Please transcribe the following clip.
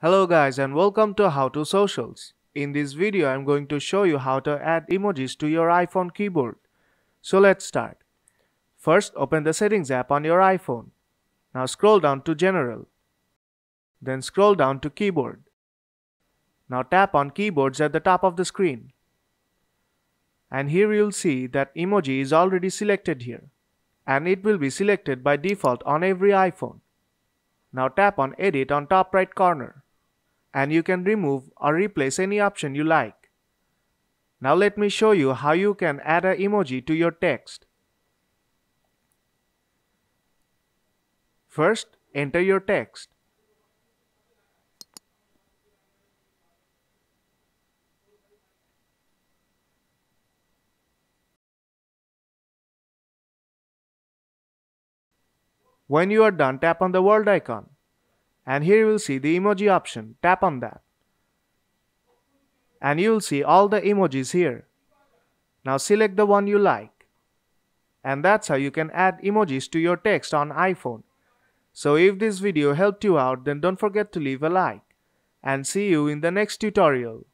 Hello guys and welcome to How to Socials. In this video I'm going to show you how to add emojis to your iPhone keyboard. So let's start. First open the Settings app on your iPhone. Now scroll down to General. Then scroll down to Keyboard. Now tap on Keyboards at the top of the screen. And here you'll see that emoji is already selected here. And it will be selected by default on every iPhone. Now tap on Edit on top right corner. And you can remove or replace any option you like. Now let me show you how you can add an emoji to your text. First, enter your text. When you are done, tap on the world icon. And here you will see the emoji option. Tap on that. And you will see all the emojis here. Now select the one you like. And that's how you can add emojis to your text on iPhone. So if this video helped you out, then don't forget to leave a like. And see you in the next tutorial.